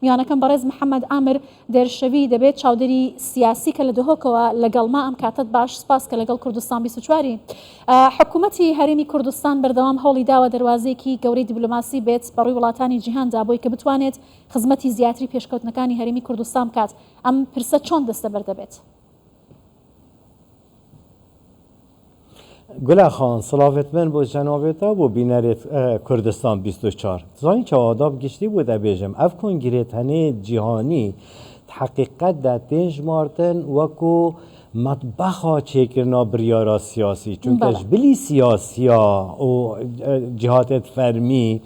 میوانەکەم بەڕێز محەممەد ئامر دێرشەوی دەبێت چاودێری سیاسی کە لە دهۆکەوە لەگەڵما ئەم کاتت باش سپاس کە لەگەڵ کوردستان 24 حکوومەتی هەرێمی کوردستان بەردەوام هەوڵی داوە دەواازەیەکی گەورەی دیبلۆماسی بێت بەڕووی وڵاتانی جیهاندا بۆی کە بتوانێت خزمەتی زیاتری پێشکەوتنەکانی هەرێمی کوردستان بکات. ئەم پرسە چۆن دەستەبەر دەبێت؟ گله خان صلافت من با جنابتا با بینرت کردستان 24 زانی چه آداب گشتی بوده بیجم اف کنگیرت هنه جهانی حقیقت در تنج مارتن وکو مطبخا چیکرنا بریارا سیاسی چون کش بلی سیاسی و جهاتت فرمی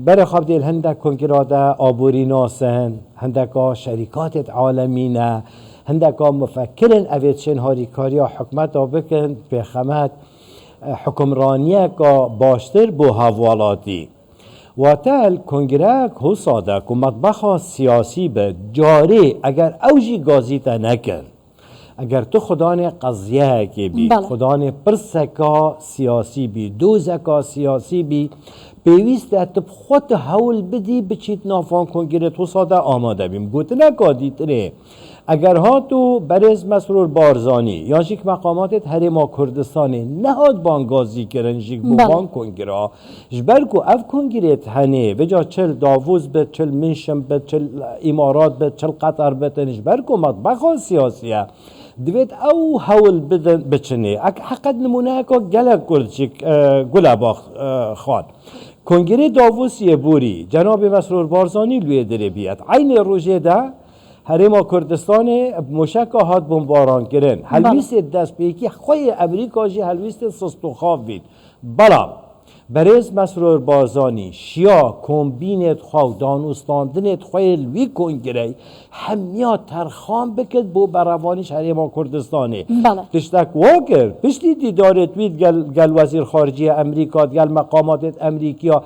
برای خواب دیل هندک کنگیراده آبوری ناسن هندکا شریکات عالمینه هندکا مفکرن اویتشن هاریکاریا حکمت ها بکن پیخمت حکمرانیه که باشتر بو حوالاتی و تل کنگره که ساده که مطبخ سیاسی به جاری اگر اوجی گازی تا نکن اگر تو خدان قضیه که بی خدان پرسکا سیاسی بی دوزکا سیاسی بی پیوسته تو خود حول بدی بچیت نافان کنگره تو ساده آماده بیم گوتنه کادی تره اگر ها تو برز مسرور بارزانی یا شک مقامات هرما کردستانی نهاد بانگازی کرن جیک بو بان کنگرا جبرکو اف کنگریت هنه وجا چل داووز بد چل منشم بد چل امارات بد چل قطر بد جبرکو مطبخ سیاسیه دوید او حول بدن بچنه حقیقت نمونه که گله کردچک گله باخ خان کنگره داووس یه بوری جناب مسرور بارزانی لوی دره بیاد عین روژه ده هرما کردستان مشکا هات بمباران کردن هلویست دست پیکی خوی امریکا جی هلویست سست و خواب بید بلا برز مسرور بارزانی شیا کمبینت خواه دانوستاندنت خوی لوی کنگره همیا ترخان بکد بو بروانیش هرما کردستانه تشتک واکر پشتی دیدارت وید گل وزیر خارجی امریکا گل مقامات امریکیا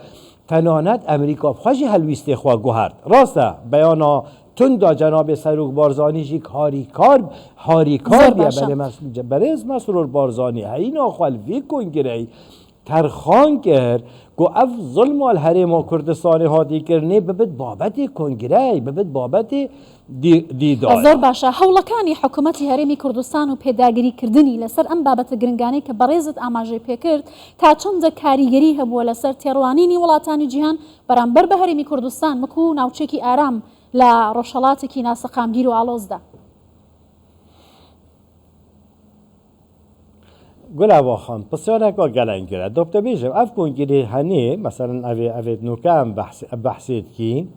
تنانت امریکا خوشی هلویست خواه گوهرد راسته بیانا تندا جناب سروک بارزانی جیک هاریکار بیا برز مسرور بارزانی هین آخوال وی کنگره ترخان کرد گو اف ظلم الحرم کردستان هادی کرنه ببد بابت کنگره ببد بابت دیدار زۆر باشە هەوڵەکانی حکوومەتی هەرێمی کوردستان و پێداگیریکردنی لەسەر ئەم بابەتە گرنگانەی کە بەڕێزت ئاماژەی پێکرد تا چەندە کاریگەری هەبووە لەسەر تێڕوانینی وڵاتانی جیهان بەرامبەر بە هەرێمی کوردستان وەکو ناوچێکی ئارام لە ڕۆژهەڵاتێکی ناسەقامگیر و ئاڵۆزدا. گل آواخان پسیاره که گلن کرد دکتر بیشم اف کنگیری هنی مثلا اوید نوکم بحثید کی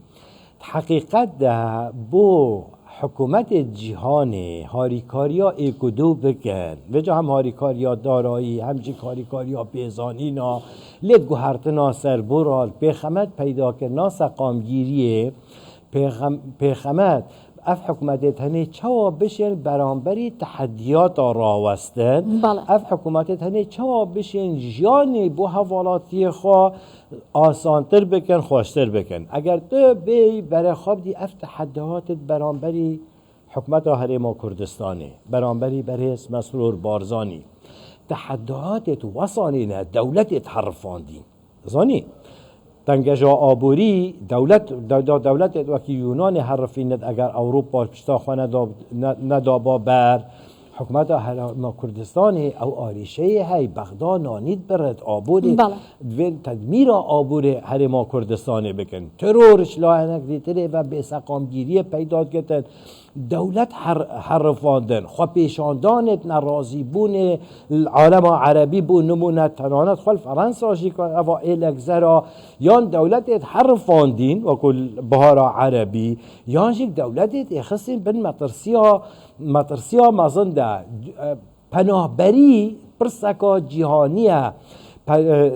حقیقت ده بو حکومت جهانی هاریکاریا ایکودو بکن وجا هم هاریکاریا دارایی همچی هاریکاریا بیزانی نا لیک گوهرتنا سر برال پیخمت پیدا کرنا سقامگیریه پیخمت اف حکومت هنه چوا بشین برانبری تحدیات راوستن اف حکومت هنه چوا بشین جانی بو حوالاتی خواه آسانتر بکن خوشتر بکن اگر تو بی برای خواب دی اف تحدیات برانبری حکومت هرما کردستانه برانبری برس مسرور بارزانی تحدیات وصانی نه دولت حرفاندی زانی تنگجا آبوری دولت وکی یونان حرفیند اگر اروپا پشتا خانه ندابا بر حکومت هرما کردستان او آریشه هی بغداد نانید برد آبوری تدمیر آبور هرما کردستان بکن ترورش لاهنک دیتره و به سقامگیری پیدا کردن دولت حرفاندن خو پیشاندانت نرازی بون العالم عربی بون نمونت تنانت خو فرانسا جی که اوائل اگزرا یان دولتت حرفاندین و کل بهارا عربی یان جیک دولتت اخصین بن مطرسیا مزنده پناهبری پرسکا جهانیه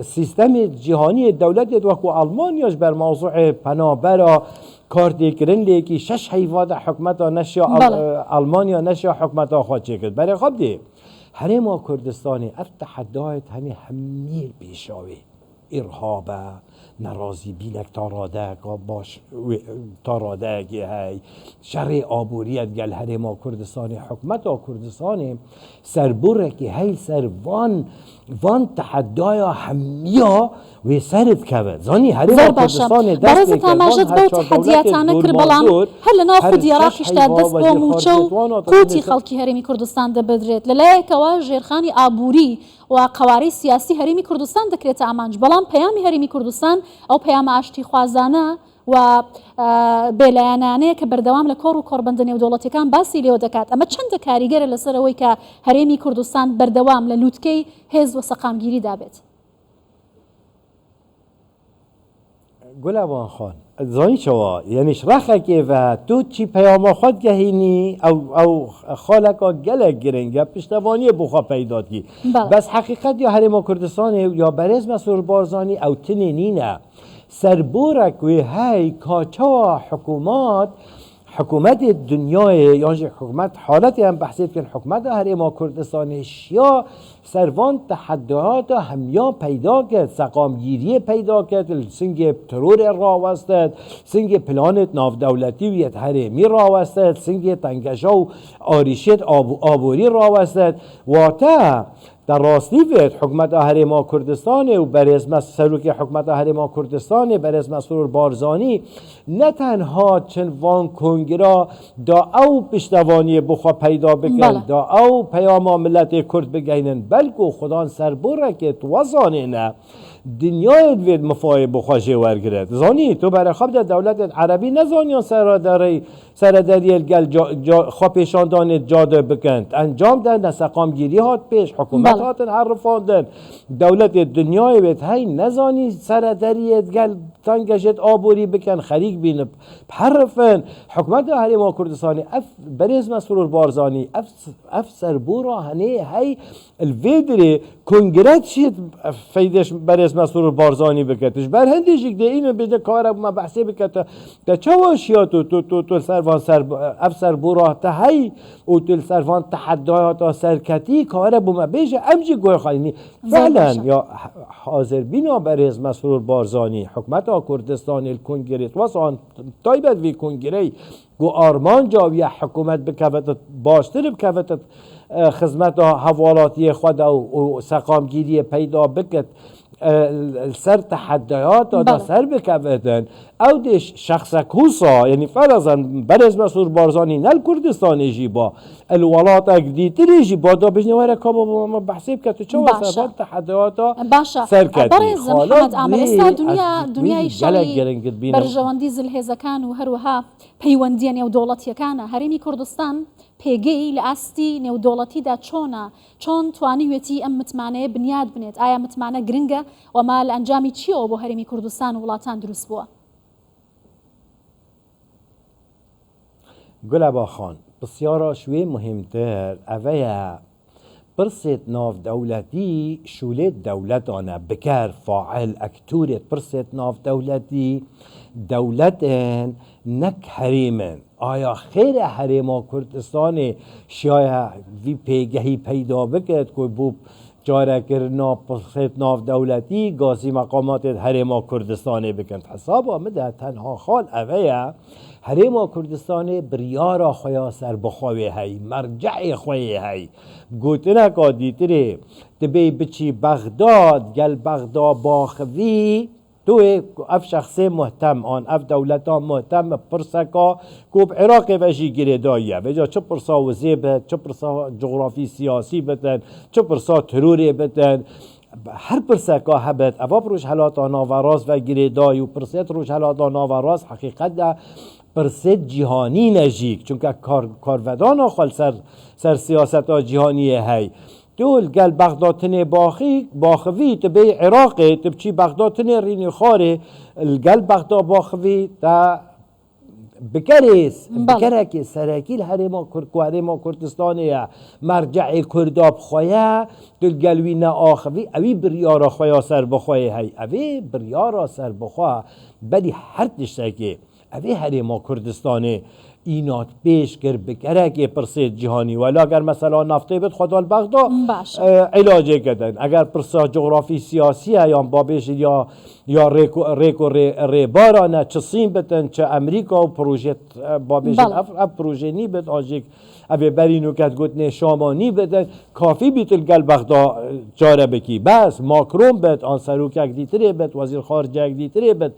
سیستم جهانی دولت وکو آلمانیاش بر موضوع پناهبرا کارتی کرن لیکی 6 حیوان حکمت نشیا آلمانیا نشیا حکمت خود چکرد برای خواب دی هرما کردستانی اف تحدایت همی همیر پیشاوی ارهابه نرازی بیلک تارادک باش تارادک هی شر آبوریت گل هرما کردستان حکمت کردستان سربوره که هی سر وان تحدایا همیا و سرد كبد زاني هرما كردستان دست تاماجت بو تحدياتانا كربلان هل ناخد يراقش دست بو موچو قوتي خلقي هرمي كردستان دبدريت للايكوا جيرخاني آبوري وقواري سياسي هرمي كردستان دكريت امانج بلان پیامي هرمي كردستان او پیام اشتي خوازانه و بێلایەنانەیە کە بەردەوام لە کۆڕ و کۆڕبەندە نێودوڵەتیەکان باسی لێوە دەکات ئەمە چەندە کاریگەرە لەسەرەوەی کە هەرێمی کوردستان بەردەوام لە لووتکەی هێز و سەقامگیری دابێت. گوڵاوان خان زانی چوا یعنی شرخکه و تو چی پیام خود گهینی او خالکا گلک گرنگه پشتوانی بخوا پیدا کی بس حقیقت یا هرما کردستان یا برز مسئول بارزانی او تنینینه سربورک و هی کاچا حکومت دنیای یعنی حکومت حالتی هم بحثید که حکومت هرما کردستانش یا سروان تحدیات همیا پیدا کرد سقامگیری پیدا کرد سنگ ترور راوستد سنگ پلانت ناف دولتی ویت هرمی راوستد سنگ تنگشا و آریشت آبوری راوستد و تا در راستی وید حکومت هرما کردستان و برز سروک حکومت هرما کردستان برز مسرور بارزانی نه تنها چنوان کنگرا دا او پشتوانی بخوا پیدا بکن دا او پیام ملت کرد بگینن بلکه خدا سربوره که توازانه نه دنیای وید مفای بخوا جوار گرد زانی تو برای خواب در دولت عربی نزانیان سرداری الگل خوابشاندان جاده بکند انجام دن نسقام گیری هات پیش حکومت هاتن حرفاندن دولت دنیای وید هی نزانی سرداری الگل تنگشت آبوری بکن خریق بین حرفن حکومت هرما کردستانی بریز مسرور بارزانی اف سربورا هنه هی الویدری کنگرت شید فیدش بریز مسرور بارزانی بکتش بر هندش یک ده اینو بده کار ما بحثی بکته تا چه واشیا تو سروان اف سربورا تهی و تو سروان تحدیات سرکتی کار بوم بیشه امجی گوی خالینی فعلا یا حاضر بینا بریز مسرور بارزانی حکومت کردستان الکنگریت واسان تایبت وی کنگری گو آرمان جاوی حکومت بکوت باشتر بکوت خدمت حوالاتی خود و سقامگیری پیدا بکت سر تحدیات دا سر بکوتن او دیش شخص کوسا یعنی فرضاً برز مسئول بارزانی نل کردستان جیبا الولات اگدیتری جیبا دا بجنواره کابا ما بحثی بکتو چه واسه تحدیات سر کتی برز محمد عامل استا دنیای شایی برجواندی زلهزکان و هروها پیوندی نێودوڵەتیەکانە هەرێمی کوردستان پێگەی لە ئاستی نێودوڵەتیدا چۆن توانیوێتی ئەم متمانەیە بنیاد بنێت ئایا متمانە گرنگە وما لە ئەنجامی چیەوە بۆ هەرێمی کوردستان و وڵاتان دروست بووە؟ گوڵەبا خان بسیارا شوێ مهمتر ئەوەیە برسێت ناف دەولەتی شولێت دەولەتانە بکار فاعل ئەکتورێت برسێت ناف دەولەتی دەولەتێن نەک هەرێمن آیا خیر هرما کردستان شایع وی پیگهی پیدا بکرد که بو جاره کرنا پرسیت ناف دولتی گازی مقامات هرما کردستان بکند حساب آمده تنها خال اوه هرما کردستان بریارا خویا سر بخواه هی مرجع خواه هی گوتنه که دیتره تبی بچی بغداد گل بغداد باخوی تو اف شخص مهتم آن اف دولتا مهتم پرسکا کوب عراق وجی گیره دایه وجا چه پرسا وزی بد چه پرسا جغرافی سیاسی بدن چه پرسا تروری بدن هر پرسکا هبت اوا پروش حالات ناوراز و گیره دای و پرسیت روش حالات ناوراز حقیقت ده پرسیت جهانی نجیک چون که کارودان خال سر سیاست جهانی هی دول قال بغدادتني باخوي تبي عراقي تبشي بغدادتني ريني خاري القل بغداد باخوي تا بكرك سراكيل هرما كردستانية مرجع كرداب خويا دول قالوينا آخوي اوي بريارا خويا سر بخويا هاي اوي بريارا سر بخوا بدي هر تشتاكي اوی هریما کردستان اینات پیش کرد بکرک پرسید جهانی ولی اگر مثلا نفته بید خدا البغدا علاجه کردن اگر پرسا جغرافی سیاسی یا بابش یا ریکو ریبارانه چه سین بتن چه امریکا و پروژه بابش اف پروژه نی بد آجیک اوی برینو کد گوتنه شامانی بدن کافی بیتل گل بغدا جاره بکی بس ماکرون بد آنسروک اک دیتره بد وزیر خارجه اک دیتره بد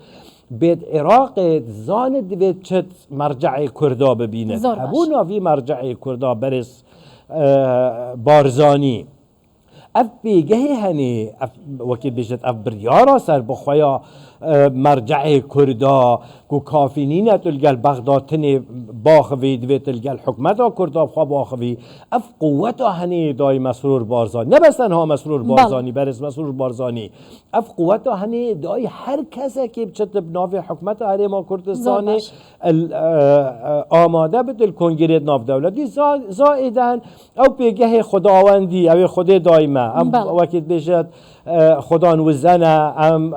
بید عراق زاند بید چت مرجع کردا ببینه هبون آوی مرجع کردا برس بارزانی اف بیگه هنی وکی بجد اف بریارا سر بخویا مرجع کردا کو کافی نت الگل بغداد تنی باخوی دویت الگل حکمتا کردا بخوا باخوی اف قوتا هنی دای مسرور بارزانی نبستن ها مسرور بارزانی برس مسرور بارزانی اف قوتا هنی دای هر کسی که بچت بناف حکمت هریما کردستانی آماده بدل کنگرید ناف دولتی زائدن او بیگه خداوندی او خدا دایمه وقت بجد خدا نوزنه ام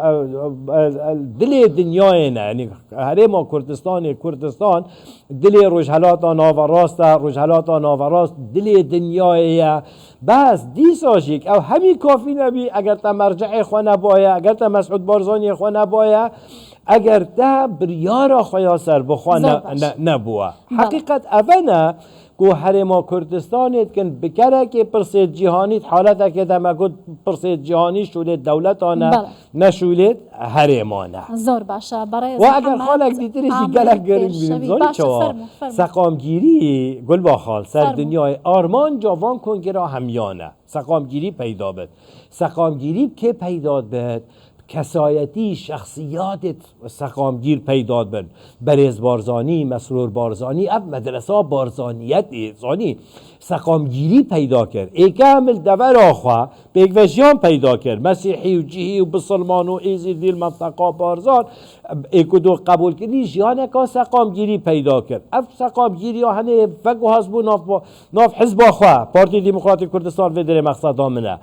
دل دنیای نه یعنی هریما کردستان دل رجحلات ناوراست رجحلات ناوراست دل دنیای بس دیساشیک او همین کافی نبی اگر تا مرجع خو نبایه اگر تا مسعود بارزانی خو نبایه اگر تا بریارا خویا سر بخوا نبوه حقیقت اونا کو هریما کردستانت کن بکره که پرسید جهانیت حالت که دمه گود پرسید جهانی شولید دولتانه نشولید هریمانه زور باشه برای و اگر خالک دیتریشی گلک گرین بینیم زانی چوا سقامگیری گل با خال سر دنیای آرمان جوان کنگرا همیانه سقامگیری پیدا بد سقامگیری که پیدا بد کسایتی شخصیات سقامگیر پیدا بن برز بارزانی مسرور بارزانی اب مدرسه بارزانیت زانی سقامگیری پیدا کرد ای کامل دور آخوا بیگ وجیان پیدا کرد مسیحی و جیهی و بسلمان و ایزی دیل منطقه بارزان ای کدو قبول کردی جیانه که سقامگیری پیدا کرد اف سقامگیری ها هنه فقو حزبو ناف حزب آخوا پارتی دموکراتیک کردستان و در مقصد آمنه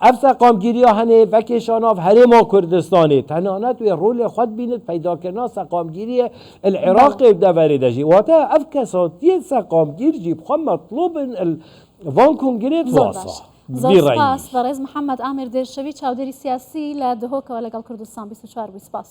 اف سقامگیری ها هنه وکشان آف هریما کردستانی تنانه توی رول خود بیند پیدا کردن سقامگیری العراق دوری داشی و تا اف کساتی سقامگیر جیب خواهم مطلوب وان کنگریت واسا زۆر سپاس بەڕێز محەممەد ئامیر دێرشەوی چاودێری سیاسی لە دهۆکەوە لەگەڵ کوردستان 24 سپاس.